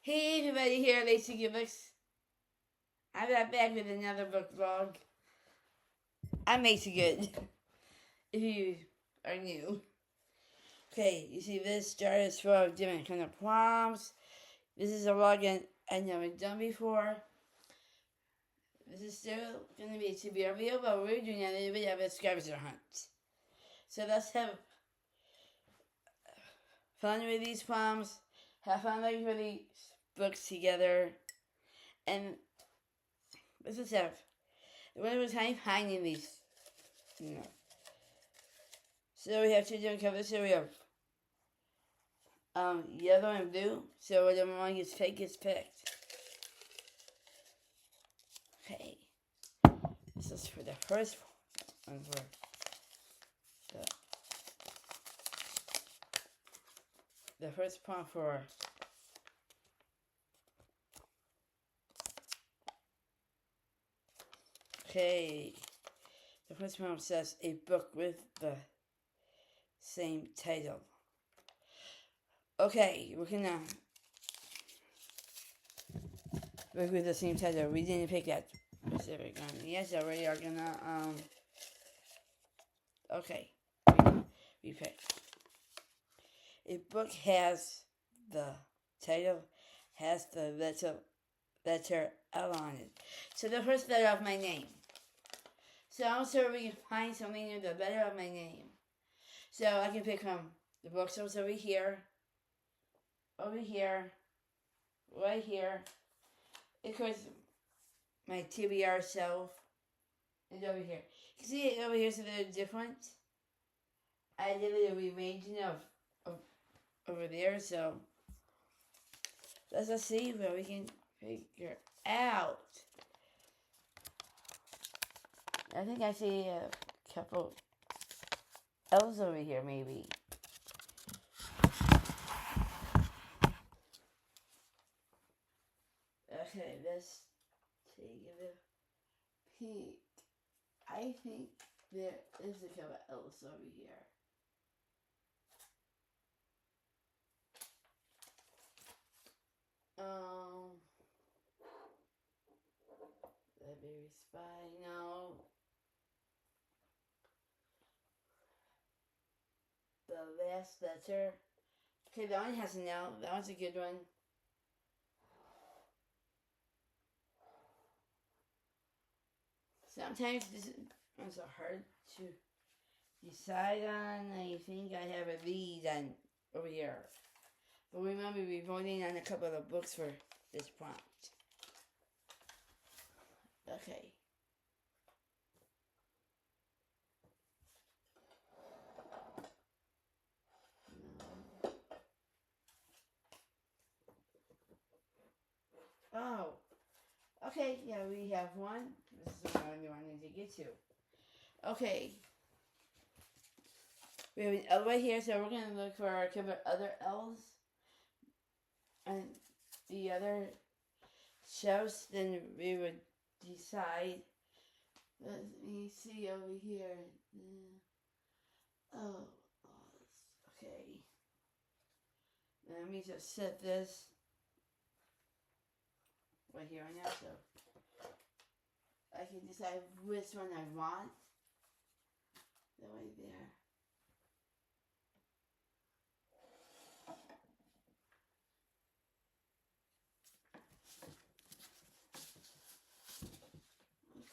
Hey everybody, here Lacey Books. I'm back with another book vlog. I'm Lacey Good. If you are new. Okay, you see this jar is full of different kind of prompts. This is a vlog I've never done before. This is still going to be a TBR video, but we're doing a little bit of a scavenger hunt. So let's have fun with these prompts, have fun looking for these books together, and let's just have one of time finding these. So we have two different colors. So we have yellow and blue. So whatever one gets picked gets picked. Okay. This is for the first one. The first prompt for the first prompt says a book with the same title. Okay, we're gonna book with the same title. We didn't pick that specific one. Yes, we are gonna okay. We picked. A book has the title has the letter L on it. So the first letter of my name. So I'm sure we can find something near the letter of my name. So I can pick from the bookshelves over here, right here. Of course, my TBR shelf is over here. You can see it over here, so they're different. I did a rearranging of over there, so let's just see what we can figure out. I think I see a couple L's over here, maybe. Okay, let's take a peek. I think there is a couple L's over here. Let me spy. No. The last letter. Okay, that one has an L. That one's a good one. Sometimes this one's hard to decide on. I think I have a lead on over here. But remember, we're voting on a couple of books for this prompt. Okay. Oh. Okay, yeah, we have one. This is the one we wanted to get to. Okay. We have an L right here, so we're going to look for a couple of other L's. And the other shelves, then we would decide. Let me see over here. Oh, okay. Let me just set this right here now, so I can decide which one I want. That right there.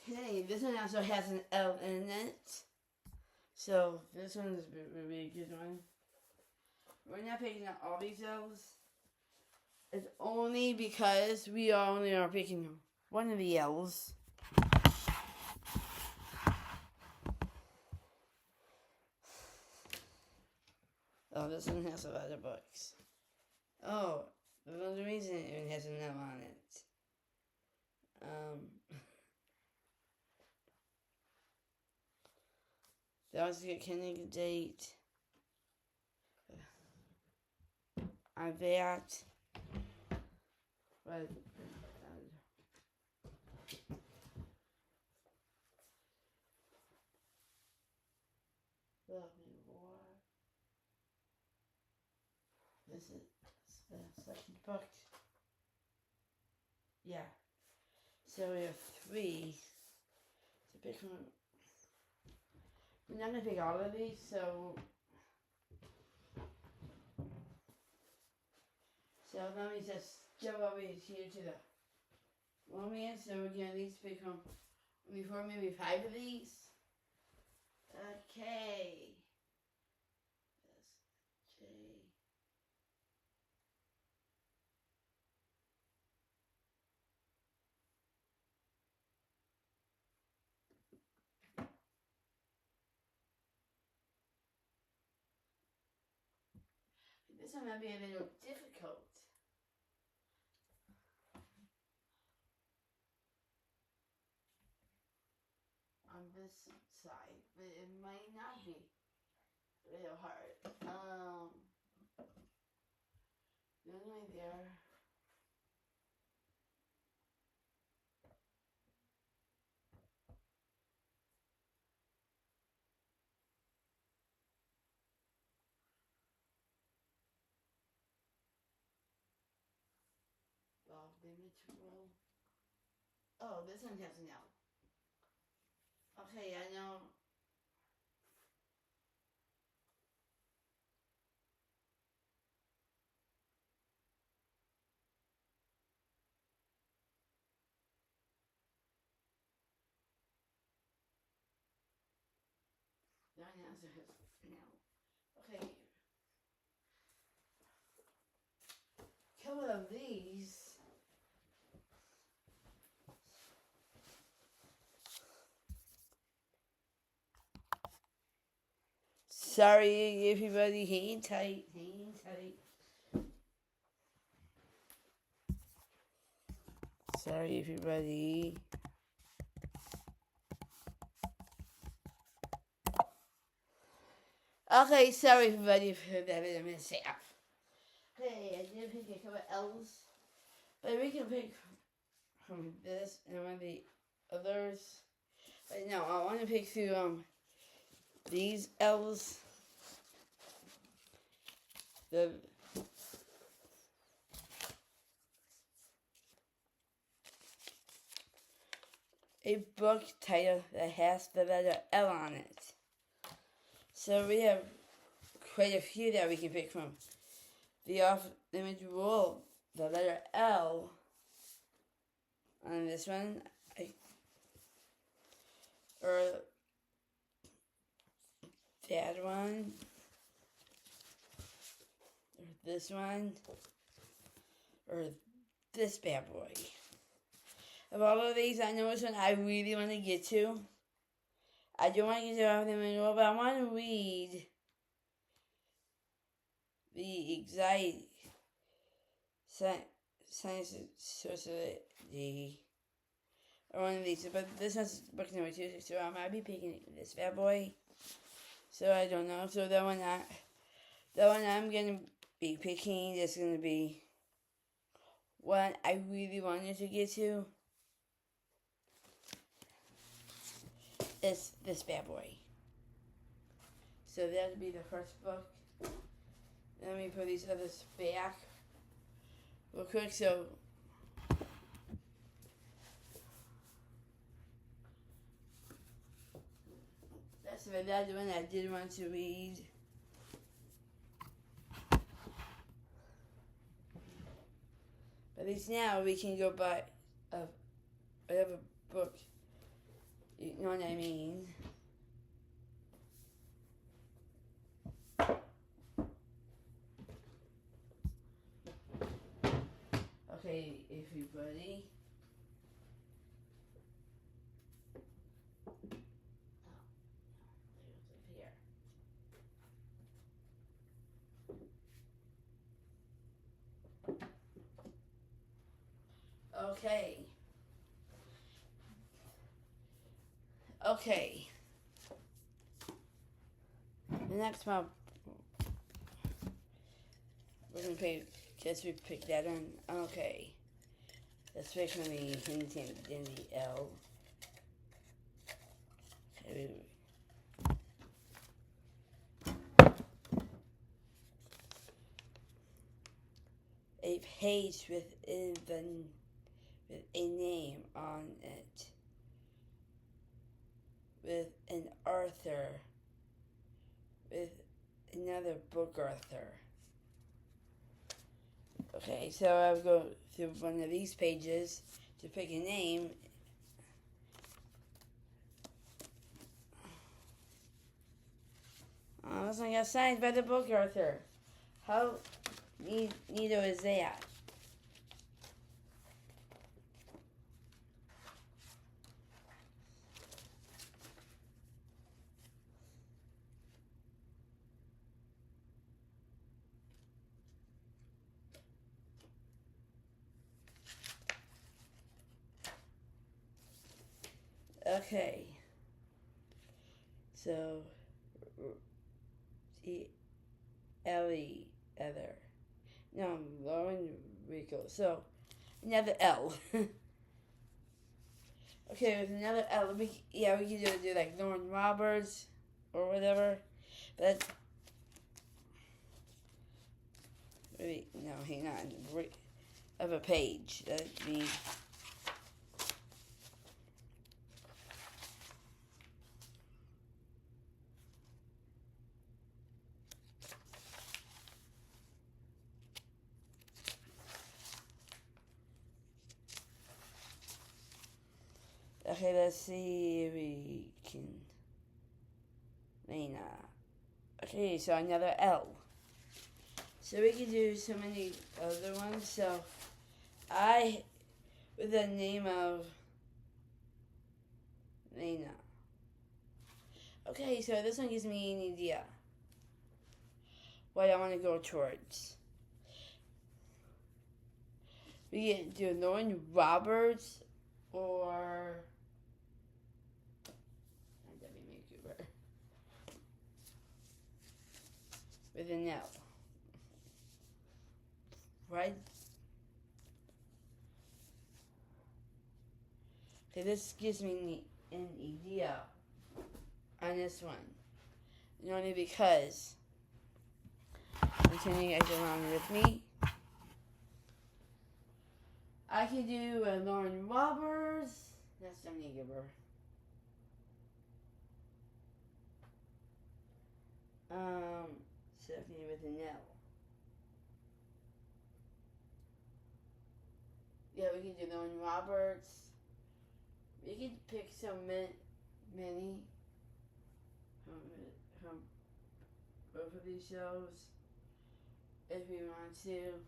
Okay, this one also has an L in it. So this one is a really good one. We're not picking up all these L's. It's only because we only are picking one of the L's. Oh, this one has a lot of books. Oh, the reason it has an L on it. That was a good candidate. I bet. But this is the second book. Yeah. So we have 3 to pick from. We're not gonna pick all of these, so let me just jump over here to the romance. So we're gonna at least pick from maybe 4, maybe 5 of these. Okay. Okay. This one might be a little difficult on this side, but it might not be a little hard. There's right there. Well, maybe to roll. Oh, this one has an L. Okay, I know. The answer has an L. Okay. Couple of these. Sorry, everybody. Hang tight. Hang tight. Sorry, everybody. Okay, sorry, everybody, for that bit of mishap. Okay, I did pick a couple of L's, but we can pick from this and one of the others. But no, I want to pick through these L's. A book title that has the letter L on it. So we have quite a few that we can pick from. The off-limit rule, the letter L on this one, or that one, or this one, or this bad boy. Of all of these, I know which one I really want to get to. I don't want to get to off-limit rule, but I want to read the anxiety science society, or one of these, but this one's book number 2, so I might be picking this bad boy. So I don't know. So the one I'm gonna be picking is gonna be one I really wanted to get to. It's this bad boy. So that'll be the first book. Let me put these others back real quick. So that's the one I did want to read. But at least now we can go buy whatever book. You know what I mean? Okay, everybody. Okay. Okay. The next one, we're gonna pick. Guess we picked that one. Okay. Let's pick from the hint and then the L. Okay. A page with with a name on it, with an author, with another book author. Okay, so I'll go through one of these pages to pick a name. Oh, this one got signed by the book author. How neato is that? Okay. So, Ellie, Heather. No, Lauren, Rico. So, another L. Okay, with another L, we can do like Lauren Roberts or whatever. But wait, no, hang on. Of a page. That means. Okay, let's see if we can. Lena. Okay, so another L. So we can do so many other ones. So with the name of Lena. Okay, so this one gives me an idea what I want to go towards. We can do Lauren Roberts or with an L. Right? Okay, this gives me an idea on this one. Only because continuing guys along with me. I can do Lauren Roberts. That's Dominique Giver. Stephanie with an L. Yeah, we can do Lauren Roberts. We can pick some many from both of these shows if we want to.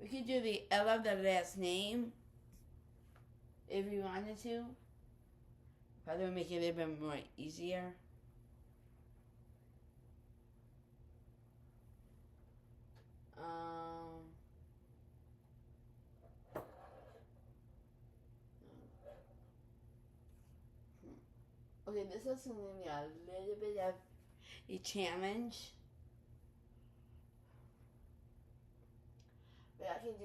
We could do the L of the last name if we wanted to. Probably make it a little bit more easier. Okay, this is going to be a little bit of a challenge. But I think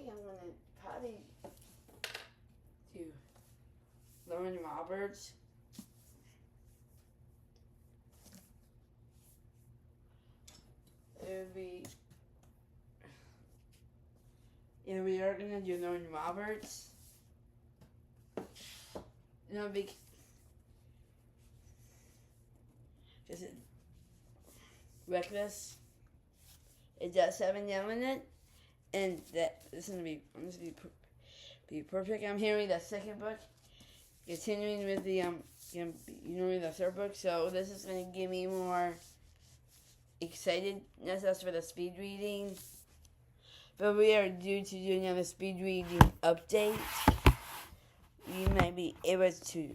I'm going to probably do Lauren Roberts. It would be, yeah, we are going to do Lauren Roberts. Because it's reckless. It does have an L in it, and that this is gonna be perfect. I'm hearing the second book, continuing with the the third book. So this is gonna give me more excitedness as for the speed reading. But we are due to do another speed reading update. We might be able to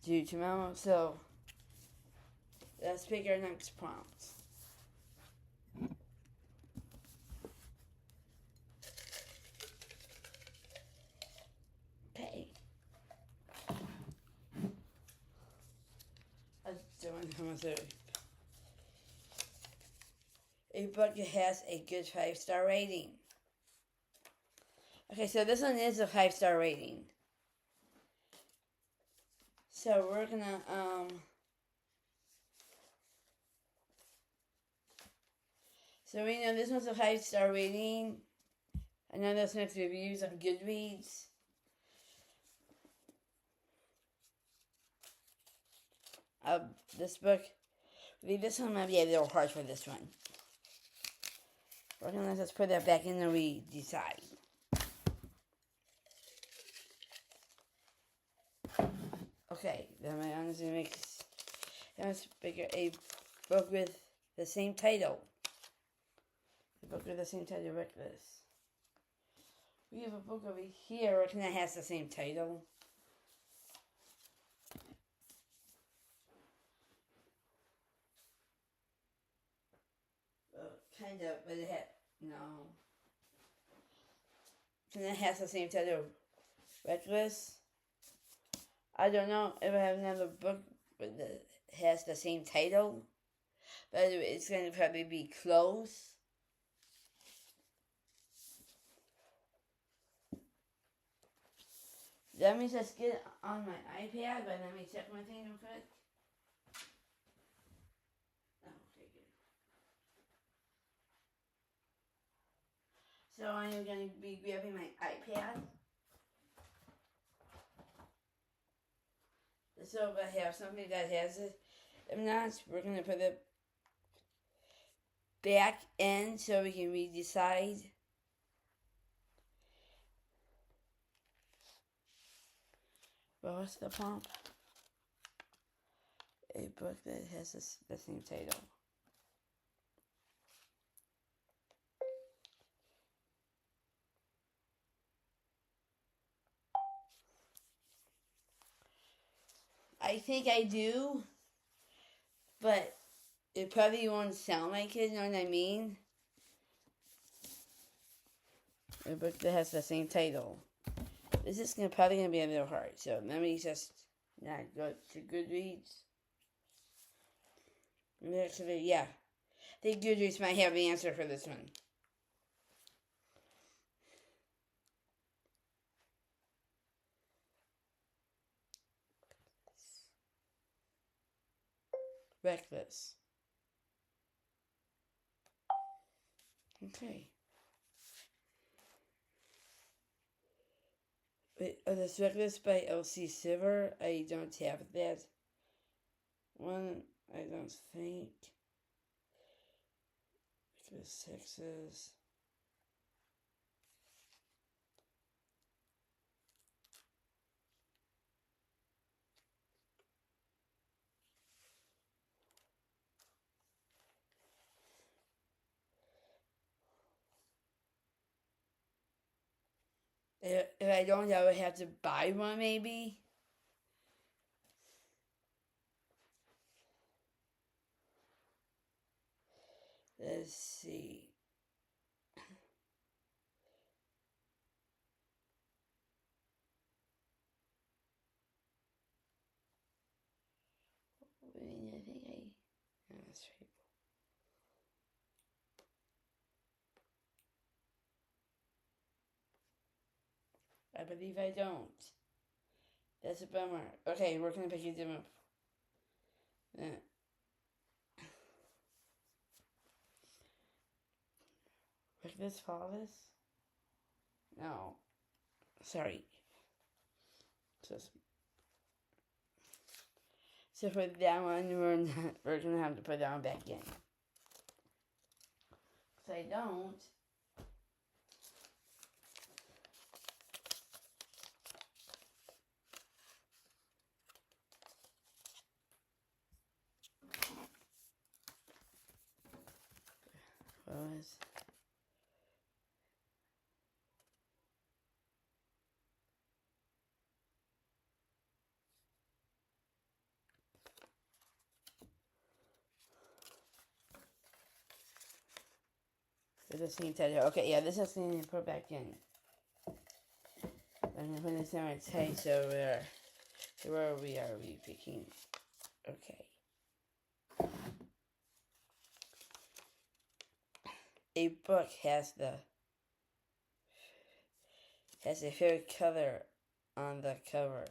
do tomorrow. So let's pick our next prompt. Okay. a book that has a good 5-star rating. Okay, so this one is a 5-star rating. So we're gonna so we know this one's a 5-star rating. I know this one's reviews on Goodreads. This book, this one might be a little hard for this one. We're gonna just put that back in and we decide. Okay, then I'm just gonna make a book with the same title. The book with the same title, Reckless. We have a book over here that has the same title. Kind of, but it had, no. And it has the same title, Reckless. I don't know if I have another book that has the same title, but it's going to probably be close. Let me just get it on my iPad, but let me check my thing real quick. So I'm going to be grabbing my iPad. So if I have something that has it, if not, we're going to put it back in so we can re-decide. Well, what's the prompt? A book that has the same title. I think I do, but it probably won't sound like it, you know what I mean? A book that has the same title. This is probably going to be a little hard, so let me just not go to Goodreads. Actually, yeah. I think Goodreads might have the answer for this one. Reckless. Okay. Wait, this Reckless by L.C. Silver. I don't have that one. I don't think. Reckless Texas. If I don't, I would have to buy one maybe. Let's see. I mean, I think no, that's right. I believe I don't. That's a bummer. Okay, we're gonna pick a different. Reckless Flawless? No. Sorry. So for that one, we're gonna have to put that one back in. If I don't. What was? The same title. Okay, yeah, this is going to put back in. I'm going to put this in my title, so where we are we picking? Okay. a book has a favorite color on the cover.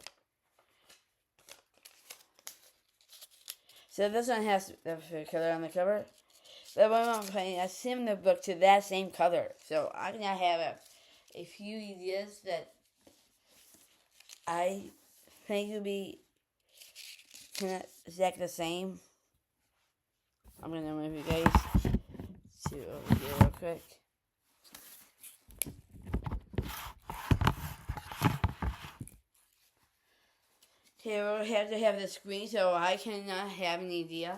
So this one has the favorite color on the cover. The one I'm playing, I sim the book to that same color. So I'm gonna have a few ideas that I think will be kind of exactly the same. I'm gonna move you guys to over here real quick. Okay, we'll have to have the screen so I cannot have an idea.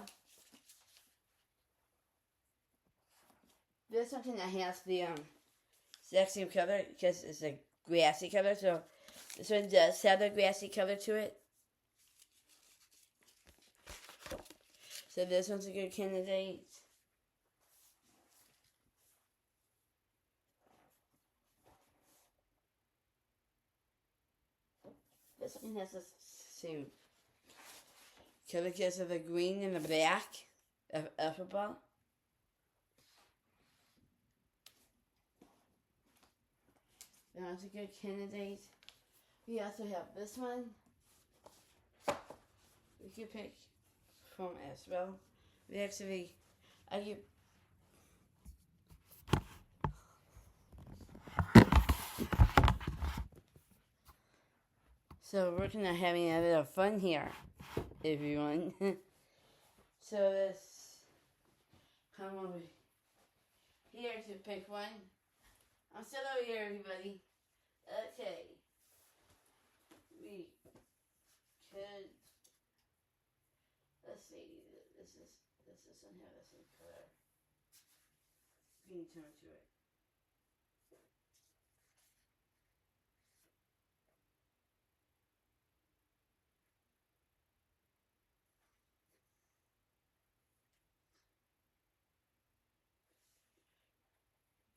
This one cannot have the exact same color because it's a grassy color. So this one does have the grassy color to it. So this one's a good candidate. This one has the same color because of the green and the black of alphabet. That one's a good candidate. We also have this one. We could pick from as well. We actually, so we're gonna having a bit of fun here, everyone. So let's come over here to pick one. I'm still over here, everybody. Okay. We could, let's see, this one have the same color. Green tone to it.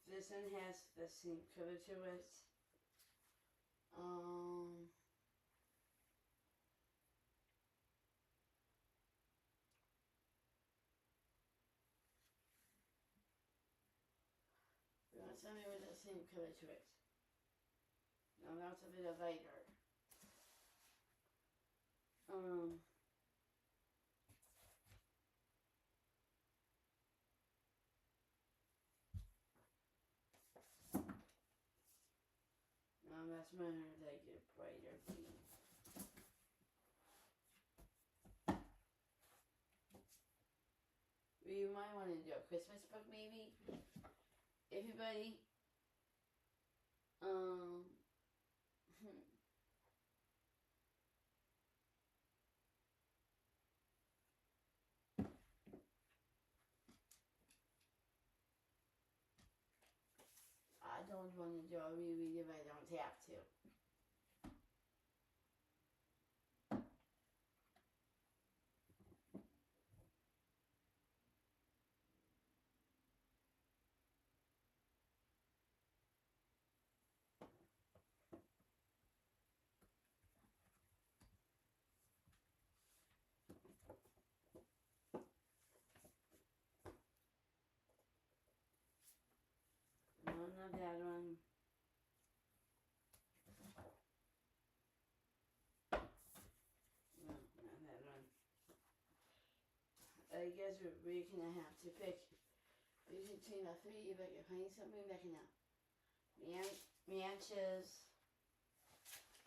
This one has the same color to it. We want something with the same color to it. No, that's a bit of lighter. That's my like a brighter green. We might want to do a Christmas book, maybe. Everybody. I don't want to do a reread if I don't have to. No, not that one. No, not that one. I guess we're gonna have to pick between the three if I can find something that can matches.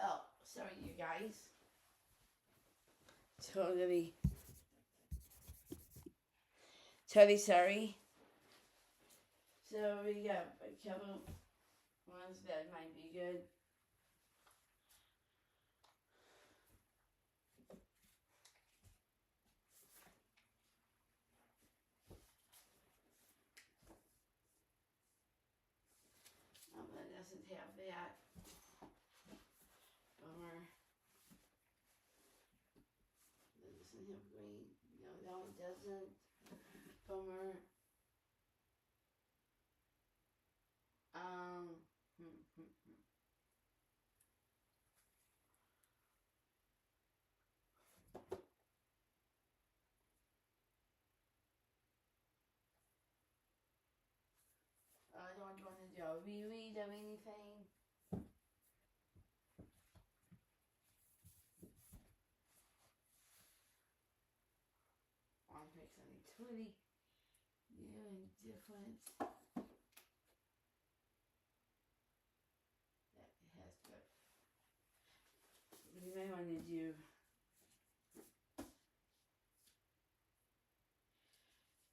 Oh, sorry, you guys. Totally sorry. So we got a couple ones that might be good. That doesn't have that. Bummer. That doesn't have green. No, that one doesn't. Bummer. reread of anything? I'll pick something totally new and different. That has good. We may want to do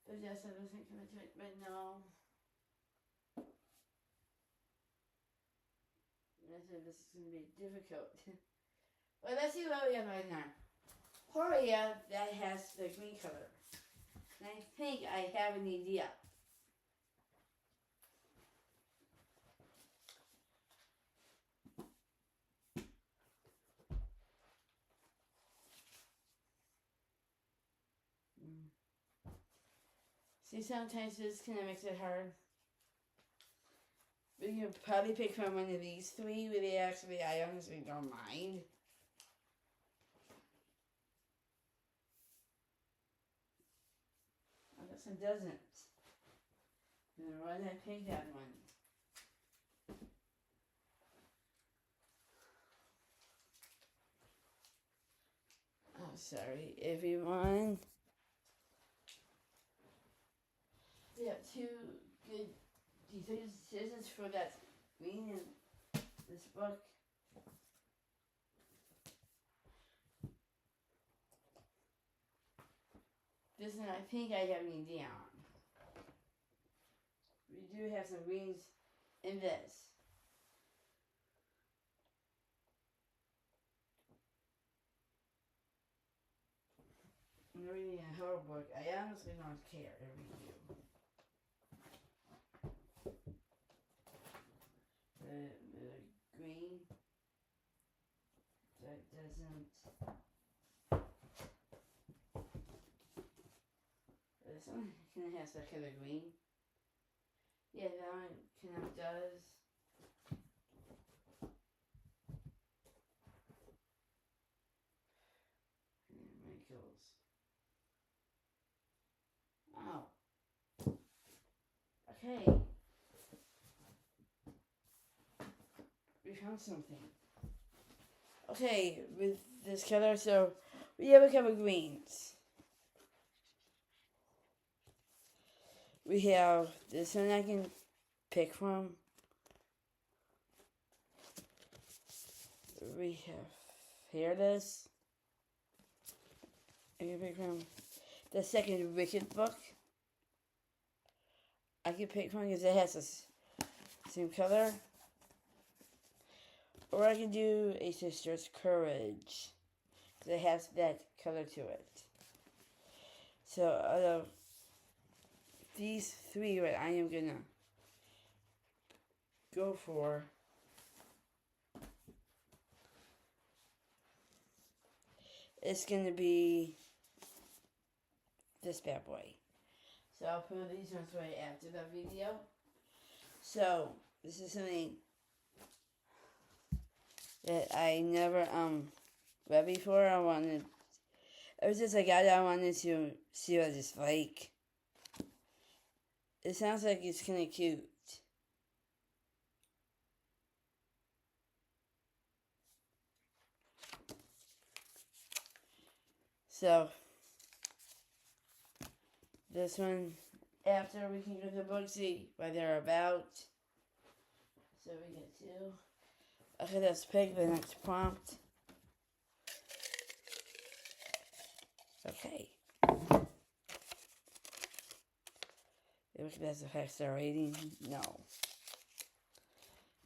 the yes, I was thinking of it, but no. I said this is going to be difficult. Well, let's see what we have right now. Horia, that has the green color. And I think I have an idea. See, sometimes this kind of makes it hard. But you can probably pick from one of these three, where they actually, I honestly don't mind. Oh, this one doesn't. And why did I pick that one? Oh, sorry, everyone. We have two good decisions for that green in this book. This one I think I have an idea on. We do have some greens in this. I'm reading a horror book. I honestly don't care if we do. The green that doesn't. This one kind of has that color green. Yeah, that one kind of does. And wrinkles. Oh. Okay. We found something. Okay, with this color, so we have a couple greens. We have this one I can pick from. We have Fearless. I can pick from the second Wicked book. I can pick from because it has the same color. Or I can do A Sister's Courage because it has that color to it. So out of these three, what I am gonna go for is gonna be this bad boy. So I'll put these ones right after the video. So this is something that I never read before. It was just I got it, I wanted to see what it's like. It sounds like it's kind of cute. So, this one, after we can go to the book, see what they're about. So we get two. Okay, let's pick the next prompt. Okay. If that's a 5-star rating, no.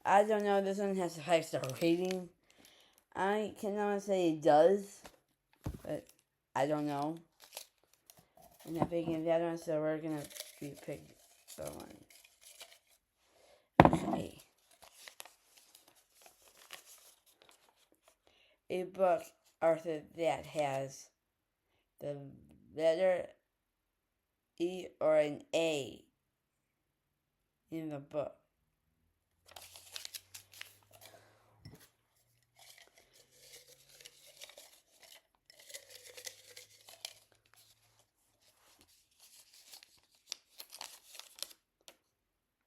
I don't know, this one has a 5-star rating. I cannot say it does, but I don't know. I'm not picking that one, so we're gonna be picking the one. Okay. A book, Arthur, that has the letter E or an A in the book.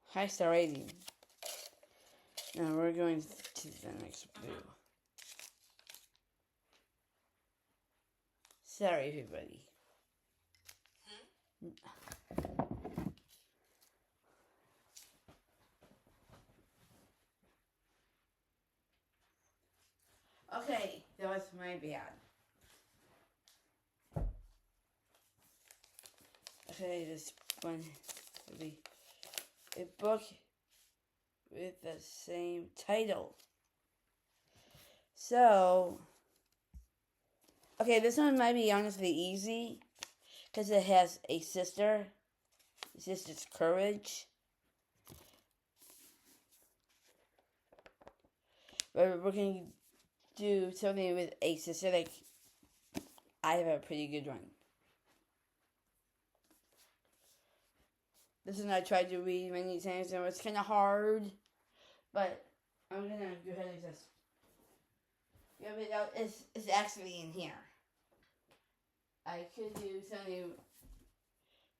High star rating. Now we're going to the next blue. Sorry, everybody. Okay, that was my bad. Okay, this one will be a book with the same title. So, okay, this one might be honestly easy because it has a sister. The sister's Courage. But we're going to do something with a sister. Like, I have a pretty good one. This one I tried to read many times and it was kind of hard. But I'm going to go ahead and just... Yeah, but it's actually in here. I could do something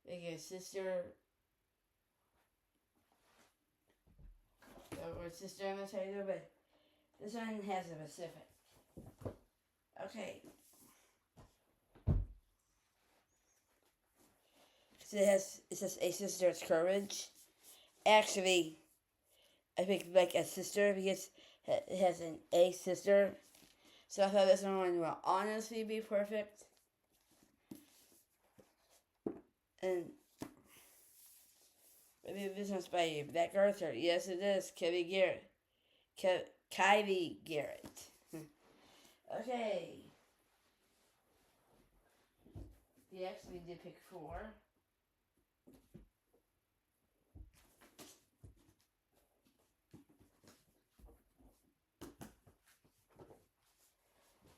like a sister... or sister in the title, but this one has a specific. Okay. So it says a sister's courage. Actually, I think like a sister because it has an a sister. So I thought this one will honestly be perfect. And maybe this one's by Black Arthur. Yes, it is. Kylie Garrett. Kylie Garrett. Okay. He actually did pick 4.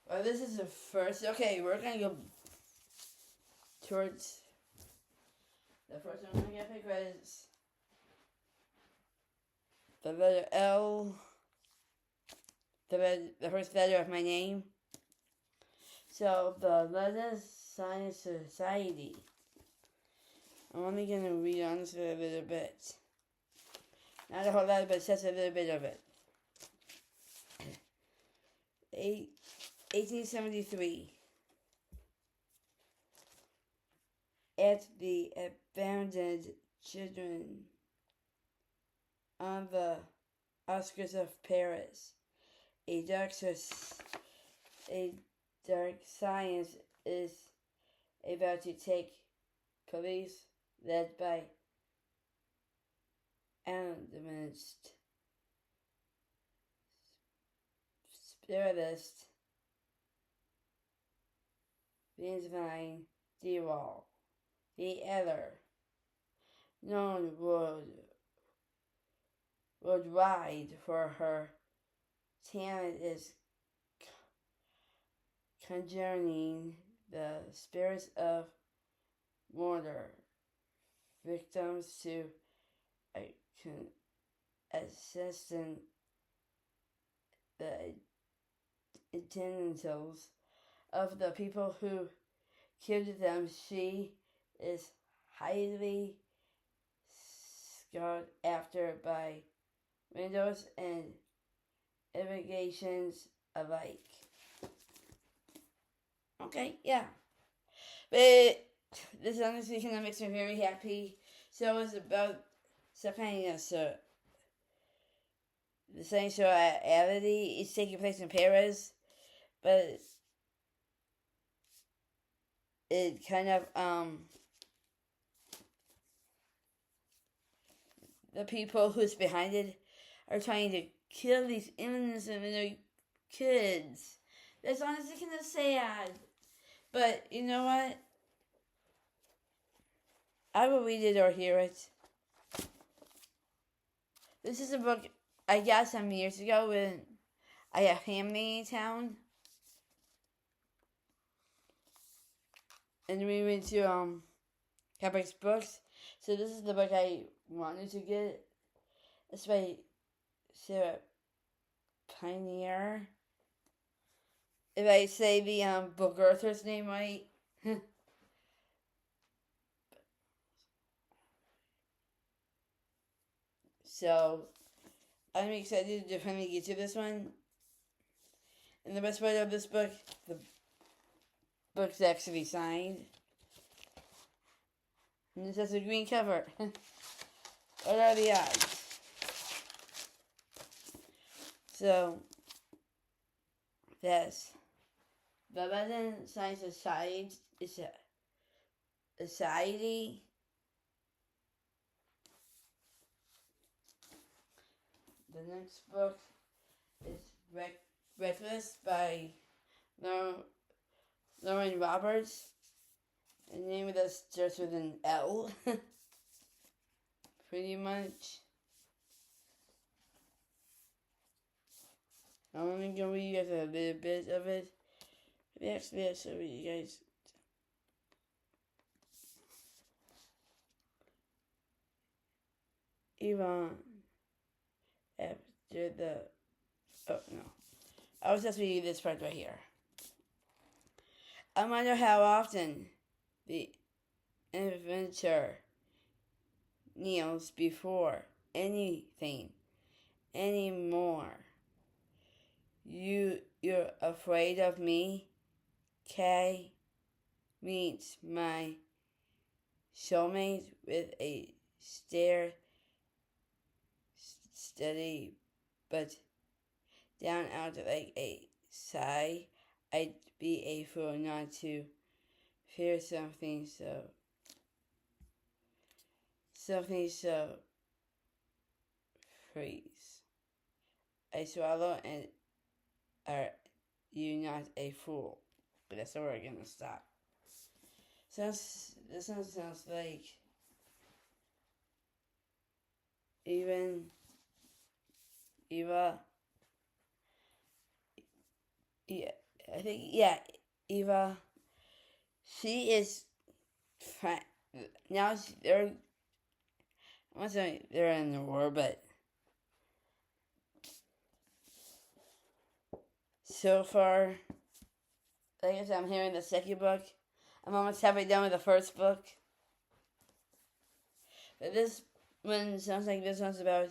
Well, this is the first. Okay, we're going to go towards the first one I'm going to pick was the letter L. The first letter of my name. So, the Letter Science Society. I'm only going to read on this a little bit. Not a whole lot, but just a little bit of it. 1873. At the abandoned children on the outskirts of Paris, a dark science is about to take police led by animist spiritist Benjamin Dewall, the other known worldwide for her talent is conjuring the spirits of murder victims to assassinate the intentions of the people who killed them. She is highly sought after by windows and investigations alike. Okay, yeah. But this honestly kind of makes me very happy. So it's about something else. So the same show reality is taking place in Paris, but it kind of the people who's behind it are trying to kill these innocent little kids. That's honestly kind of sad. But you know what? I will read it or hear it. This is a book I got some years ago when I had family in town. And we went to Catholic Books. So this is the book I wanted to get. It's by Sarah Pioneer. If I say the book author's name right. So I'm excited to finally get to this one. And the best part of this book, the book's actually signed. And this has a green cover. What are the odds? So, that's the London Science Society. The next book is Breakfast by Lauren Roberts. The name of this starts with an L. Pretty much. I'm only going to read you guys a little bit of it. Actually, I'll show you guys. Even after the... Oh, no. I was just reading this part right here. I wonder how often the inventor kneels before anything anymore. You're afraid of me? Kay meets my soulmate with a stare, steady but down out like a sigh. I'd be a fool not to fear something so freeze. I swallow, and are you not a fool? But that's where we're gonna stop. This one sounds like Eva. Yeah, I think Eva. She is now. They're I won't say they're in the war, but so far, like I said, I'm hearing the second book. I'm almost halfway done with the first book. But this one sounds like this one's about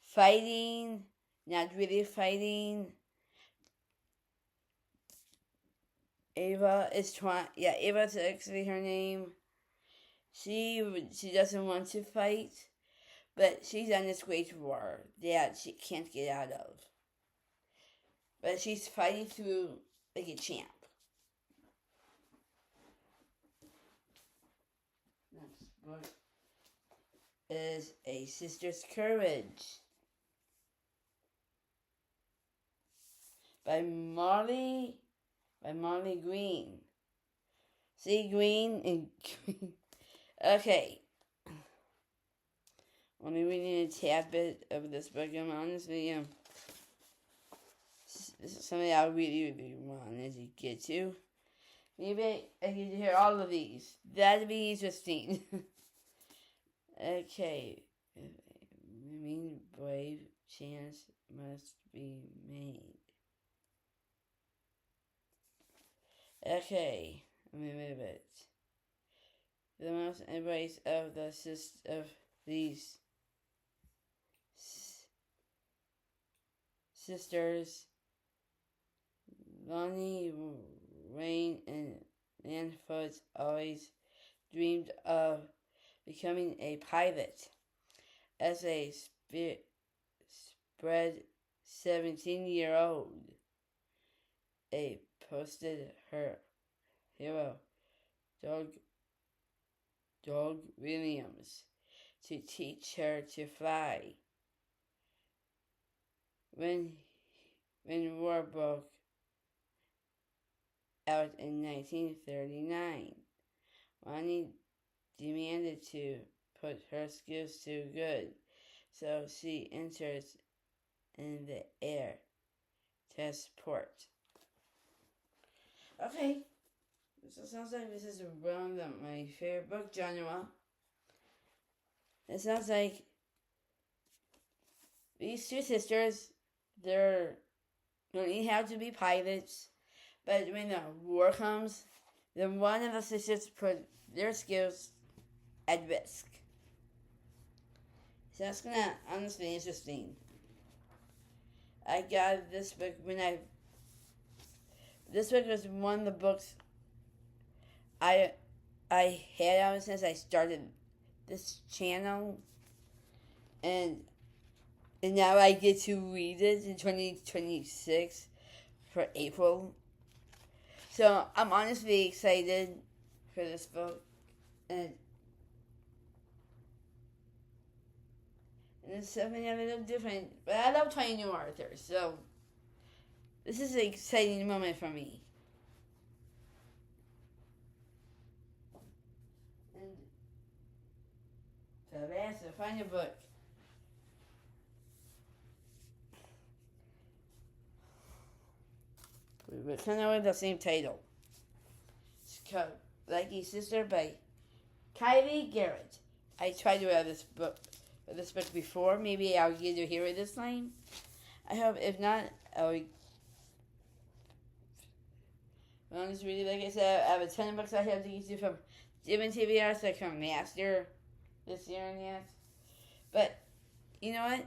fighting, not really fighting. Eva's actually her name. She doesn't want to fight, but she's on this great war that she can't get out of. But she's fighting through like a champ. Next book is A Sister's Courage by Marley Green. See, Green and Green. Okay. Only reading a tad bit of this book. I'm honestly, this is something I really wanted to get to. Maybe I get to hear all of these. That'd be interesting. Okay. I mean, brave chance must be made. Okay. Let me move it. The most embrace of these sisters, Lonnie, Rain, and Lanfoot, always dreamed of becoming a pilot. As a spread 17-year-old, a posted her hero, Doug Williams, to teach her to fly. When war broke out in 1939, Ronnie demanded to put her skills to good, so she enters in the air transport. Okay, this sounds like this is around my favorite book genre. It sounds like these two sisters, they're learning how to be pilots, but when the war comes, then one of the sisters put their skills at risk. So that's gonna honestly interesting. I got this book this book was one of the books I had on since I started this channel, and now I get to read it in 2026 for April. So I'm honestly excited for this book, and it's something a little different. But I love trying new authors, so this is an exciting moment for me. And so that's to find a book. We're kind of with the same title. It's called Lucky Sister by Kylie Garrett. I tried to read this book before. Maybe I'll get to hear it this time. I hope. If not, I'll just read it. Like I said, I have a ton of books I have to get to from different TBR, so I can master this year and that. But you know what?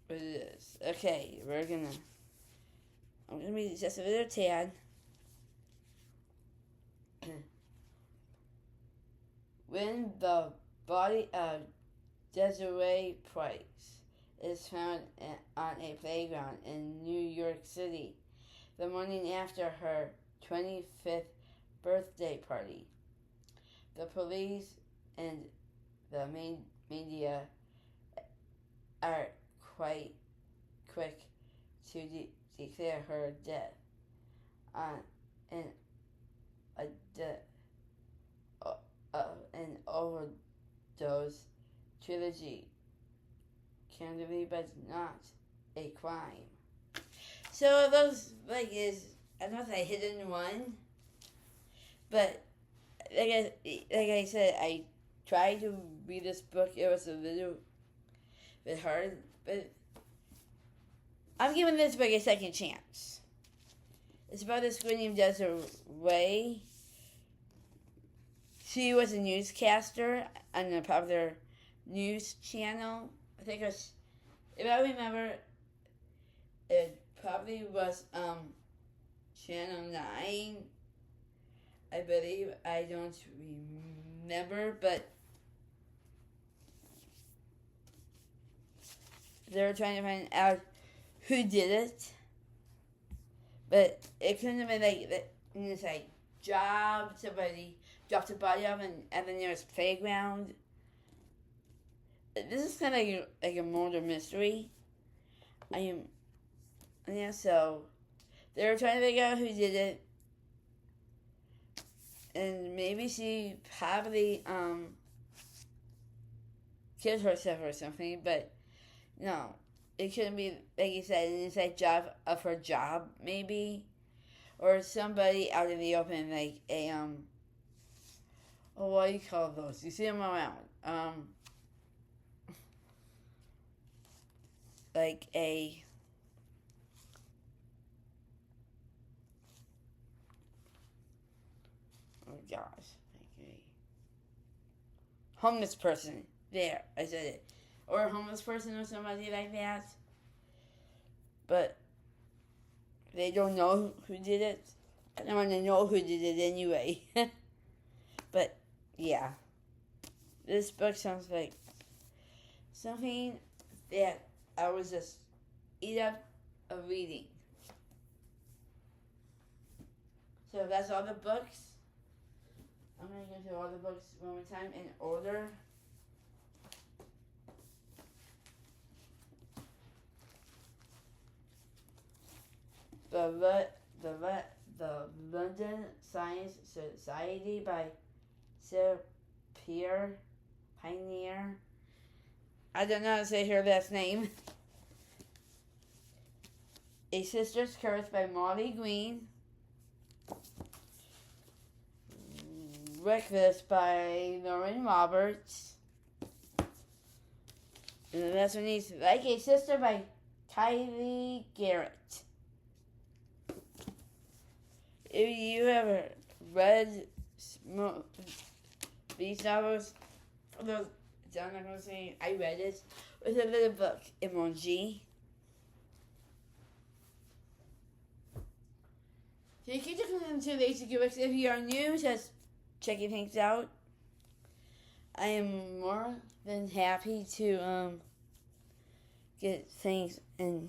What it is. Okay, I'm gonna read just a little tad. When the body of Desiree Price is found on a playground in New York City the morning after her 25th birthday party, the police and the media are quite quick to declare her dead on an overdose trilogy, candidly, but not a crime. So those is I don't know if I hidden one, but like I said, I tried to read this book. It was a little bit hard, but I'm giving this book a second chance. It's about this girl named Desiree. She was a newscaster on a popular news channel. I think it was, if I remember, it probably was Channel 9, I believe. I don't remember, but they were trying to find out who did it. But it couldn't have been like job, somebody dropped a body off at the nearest playground. This is kind of like a murder mystery. So they were trying to figure out who did it, and maybe she probably killed herself or something. But no, it couldn't be, like you said, an inside job of her job, maybe, or somebody out in the open, like a what do you call those? You see them around. Like a gosh, like a homeless person. There, I said it. Or a homeless person or somebody like that. But they don't know who did it. I don't want to know who did it anyway. But yeah, this book sounds like something that I was just eat up of reading. So that's all the books. I'm going to go through all the books one more time in order. The London Science Society by Sarah Pioneer. I don't know how to say her last name. A Sister's Curse by Molly Green. Breakfast by Lauren Roberts. And the last one is Like a Sister by Kylie Garrett. If you ever read these novels, I'm not going to say I read it, with a little book emoji. Thank you for coming to Basic Books. If you are new, just checking things out. I am more than happy to get things in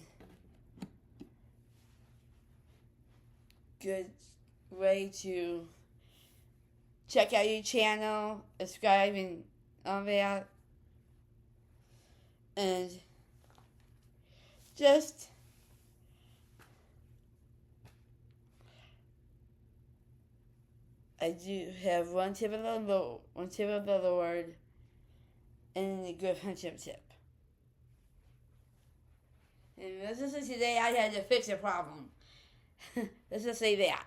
good way to check out your channel, subscribe, and all that. And just I do have one tip of the Lord, and a good friendship tip. And let's just say today I had to fix a problem. Let's just say that.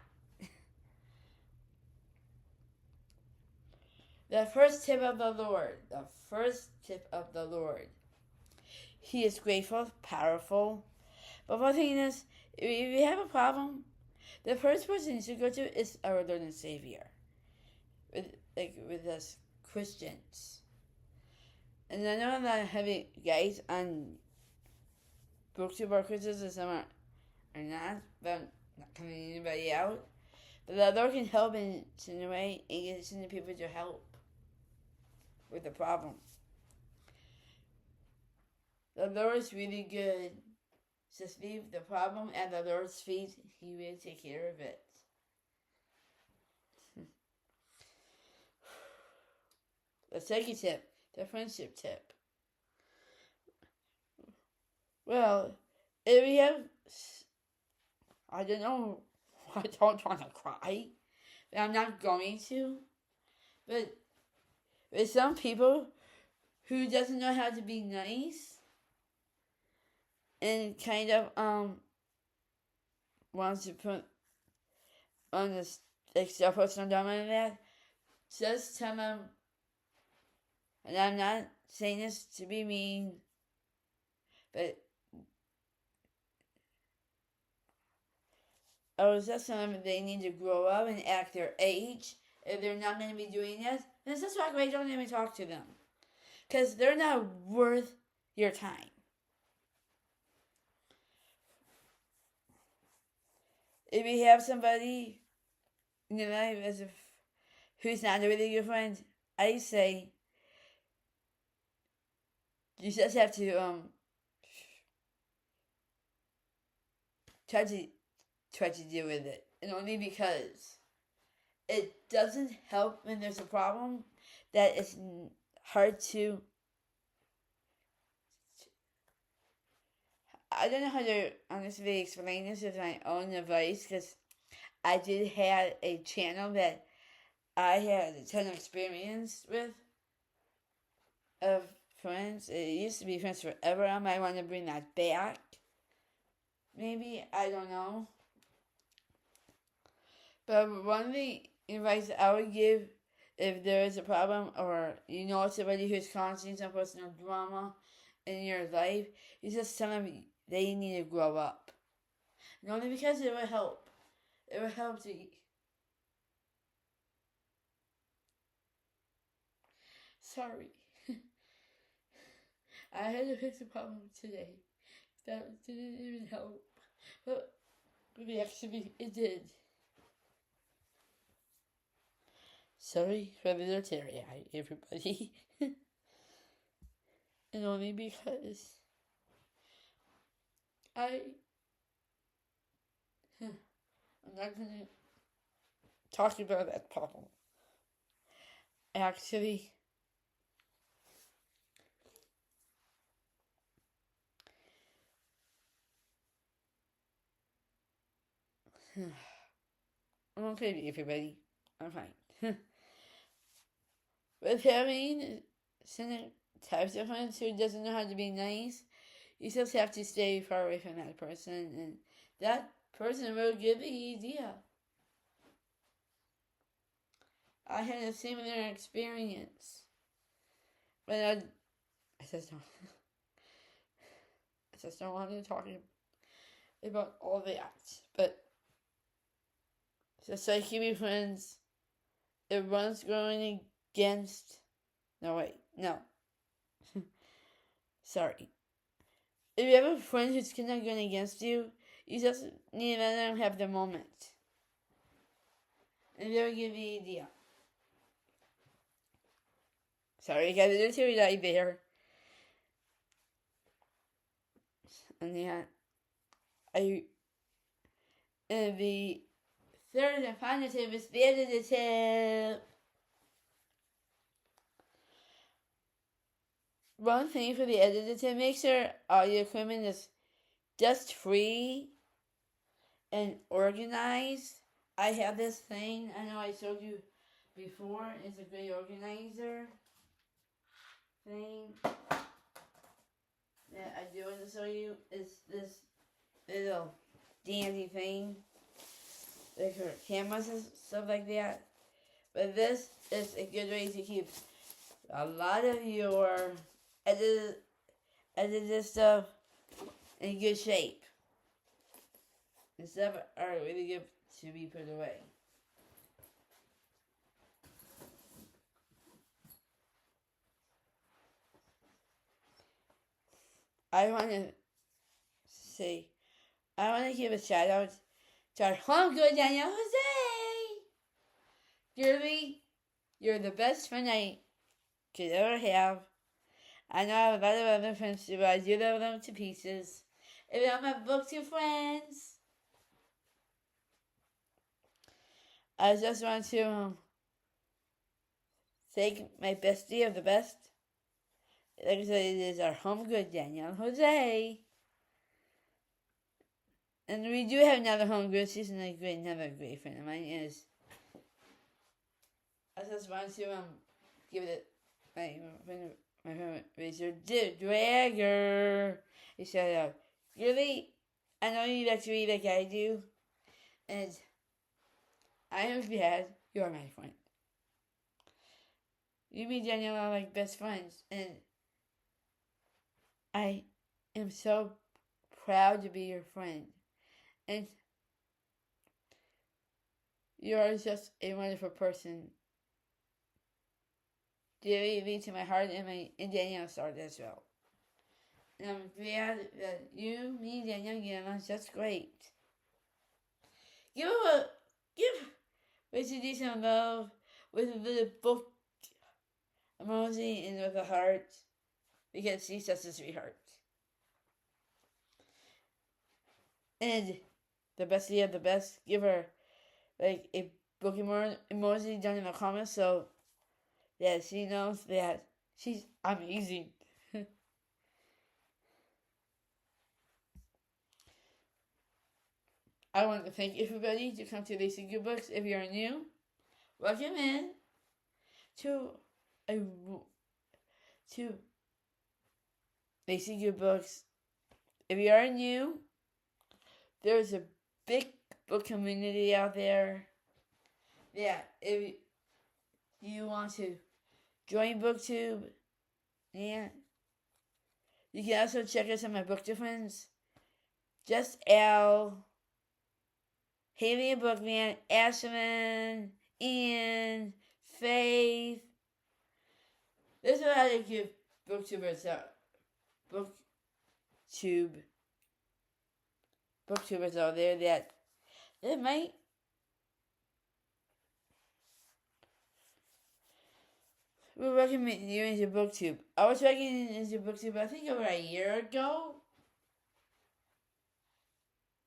The first tip of the Lord. He is grateful, powerful. But one thing is, if you have a problem, the first person you should go to is our Lord and Savior. With us Christians. And I know I'm not having guys on booktuber quizzes, and some are not, but I'm not cutting anybody out. But the Lord can help in a way and get sending people to help with the problem. The Lord is really good. Just leave the problem at the Lord's feet. He will take care of it. The second tip, the friendship tip. Well, if you have, I don't know, I don't want to cry, but I'm not going to. But with some people who doesn't know how to be nice, and kind of wants to put on this extra personal drama and that, just tell them, and I'm not saying this to be mean, but I was just telling them they need to grow up and act their age. If they're not going to be doing this, then just walk away, don't even talk to them. Because they're not worth your time. If you have somebody in your life who's not a really good friend, I say you just have to try to deal with it, and only because it doesn't help when there's a problem that it's hard to. I don't know how to honestly explain this with my own advice, because I did have a channel that I had a ton of experience with of friends. It used to be friends forever. I might want to bring that back. Maybe, I don't know. But one of the advice I would give if there is a problem, or you know somebody who's causing some personal drama in your life, you just tell them they need to grow up. And only because it will help. It will help to. Sorry. I had to fix a problem today. That didn't even help. But actually, it did. Sorry for the little teary-eye, everybody. And only because I'm not going to talk about that problem. Actually, I'm okay, everybody. I'm fine. With having certain types of friends who doesn't know how to be nice, you just have to stay far away from that person, and that person will give the idea. I had a similar experience, but I just don't want to talk about all that. But just like keeping friends, if one's going against. No, wait, no. Sorry. If you have a friend who's kind of going against you, you just need to let them have the moment. And they'll give you an idea. Sorry, I got a little right there. And yeah, and the third and final tip is the editor tip. One thing for the editor tip, make sure all your equipment is dust free and organized. I have this thing, I know I showed you before, it's a great organizer thing that I do want to show you. It's this little dandy thing, like for cameras and stuff like that. But this is a good way to keep a lot of your edited stuff in good shape. And stuff are really good to be put away. I want to give a shout out to our homegirl, Danielle Jose. Girlie, you're the best friend I could ever have. I know I have a lot of other friends too, but I do love them to pieces. If you're my booktube friends, I just want to thank my bestie of the best. Like I said, it is our homegirl, Danielle Jose. And we do have another homegirl. She's another great friend of mine. I just want to give it my friend Richard Dragger. He said, really, I know you like to read like I do, and I am glad you're my friend. You and Danielle are like best friends, and I am so proud to be your friend. And you are just a wonderful person. Dearly lead to my heart and Danielle's heart as well. And I'm glad that you, me, and Danielle get along just great. Give Richard some love with a little book emoji and with a heart, because she's just a sweetheart. And the bestie of the best, give her like a book emoji down in the comments so that she knows that she's amazing. I want to thank everybody to come to Lacy Good Books. If you're new, welcome in to Lacy Good Books. If you are new, there's a big book community out there. Yeah, if you want to join BookTube, yeah, you can also check out some of my BookTube friends. Just Al, Haley and Bookman, Ashman, Ian, Faith. There's a lot of good booktubers out. Booktubers out there that might we recommend you into BookTube. I was recommending into BookTube, I think over a year ago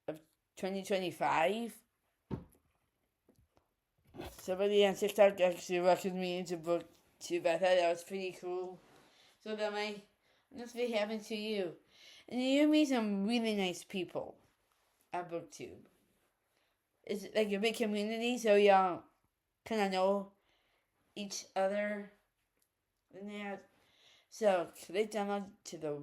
of 2025. Somebody on TikTok actually recommended me into BookTube. I thought that was pretty cool. So that might be happening to you. And you meet some really nice people at BookTube. It's like a big community, so y'all kind of know each other. And that. So click download to the.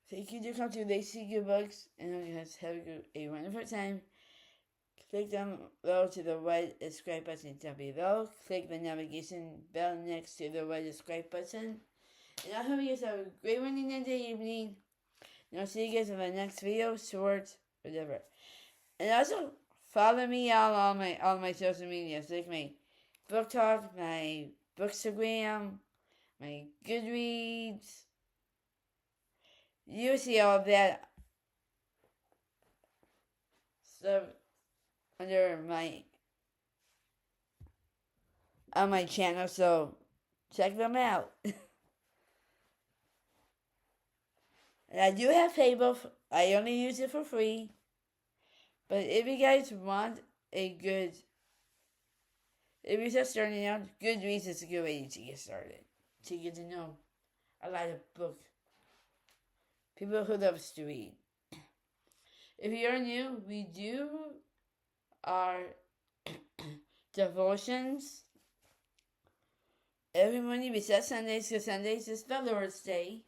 Thank you to come to Lacy Good Books, and I hope you have a wonderful time. Click download to the red subscribe button down below. Click the navigation bell next to the red subscribe button. And I hope you guys have a great morning and day evening. And I'll see you guys in the next video, short, whatever. And also follow me on all my social medias, like my book talk, my bookstagram, my Goodreads. You see all of that stuff under on my channel, so check them out. And I do have Facebook. I only use it for free. But if you guys want if you're just starting out, Goodreads is a good way to get started. To get to know a lot of people who love to read. If you're new, we do our devotions every morning besides Sundays, because Sundays is the Lord's Day.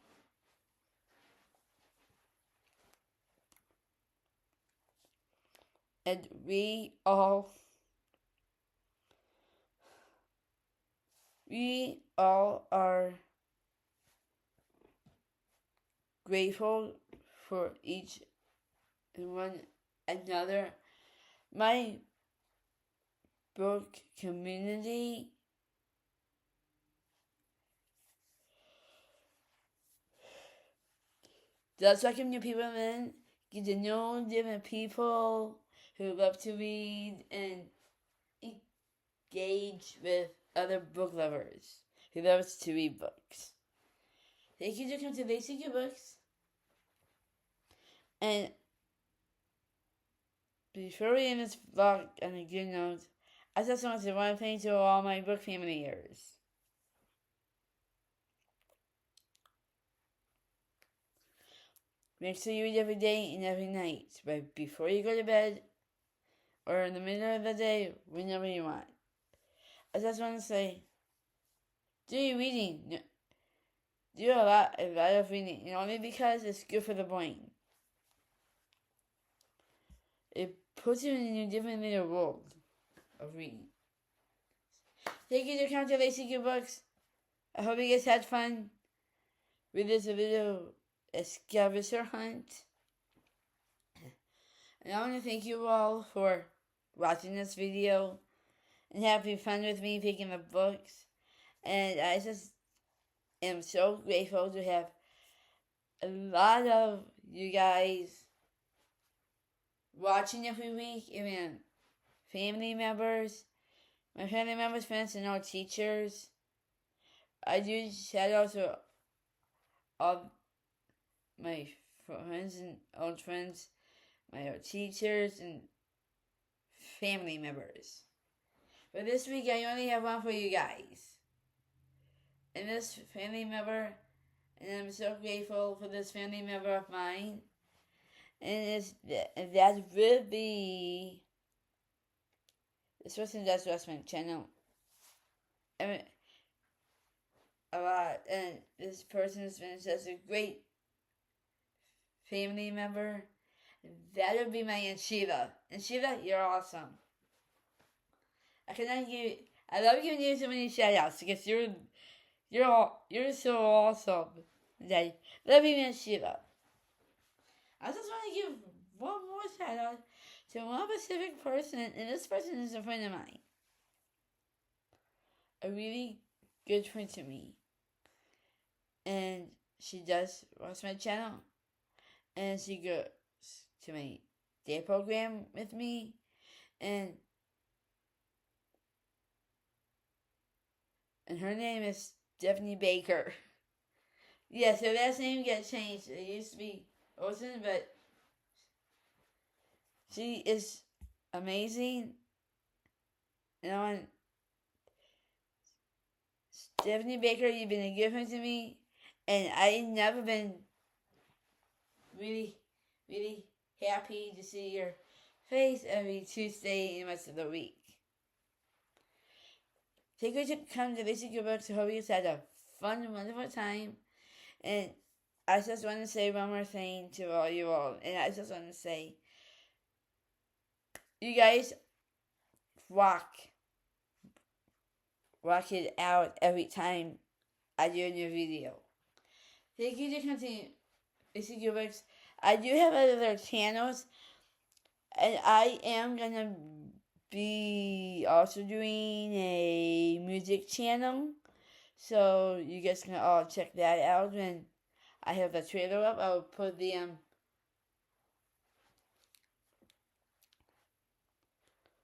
And we all are grateful for each and one another. My book community does welcome new people in, get to know different people who love to read and engage with other book lovers who loves to read books. Thank you to come to Basic Your Books. And before we end this vlog on a good note, I just want to thank to all my book familiars. Make sure you read every day and every night, but before you go to bed, or in the middle of the day, whenever you want. I just want to say, do your reading. Do a lot of reading, and only because it's good for the brain. It puts you in a different little world of reading. Thank you to come to Basic Your Books. I hope you guys had fun with this little scavenger hunt. And I want to thank you all for watching this video and having fun with me picking the books. And I just am so grateful to have a lot of you guys watching every week, even family members, my family members, friends, and all teachers. I do shout out to all my friends and old friends, my old teachers, and family members. But this week I only have one for you guys. And this family member, and I'm so grateful for this family member of mine. And that will be, this person does watch my channel a lot, and this person has been such a great family member. That would be my Aunt Sheila. And Sheila, you're awesome. I love giving you so many shout outs because you're so awesome. I love you, Aunt Sheila. I just want to give one more shout out to one specific person, and this person is a friend of mine. A really good friend to me. And she does watch my channel. And she goes to my day program with me. And her name is Stephanie Baker. Yeah, so that name got changed. It used to be Olsen, but she is amazing. And I want Stephanie Baker, you've been a good friend to me, and I've never been really, really happy to see your face every Tuesday and the rest of the week. Take a to come to Basic Your Books. I hope you had a fun, wonderful time. And I just want to say one more thing to all you all. And I just want to say, you guys rock it out every time I do a new video. Thank you to come to Basic Your Books. I do have other channels, and I am going to be also doing a music channel. So you guys can all check that out when I have the trailer up. I'll put the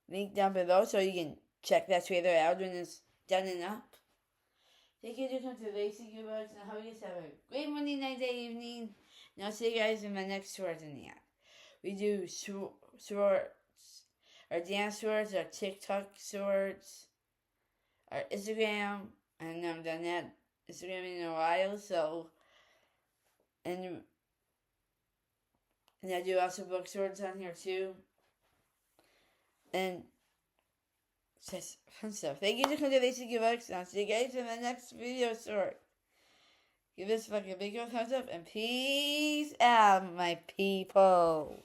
link down below so you can check that trailer out when it's done and up. Thank you for coming to Lacey Goodbugs, and I hope you guys have a great morning, night, day, evening. And I'll see you guys in my next short in the app. We do shorts, our dance shorts, our TikTok shorts, our Instagram. I haven't done that Instagram in a while, so and I do also book shorts on here too. And just fun stuff. Thank you for coming to Lacey Goodbugs, and I'll see you guys in the next video short. Give this fucking big thumbs up and peace out, my people.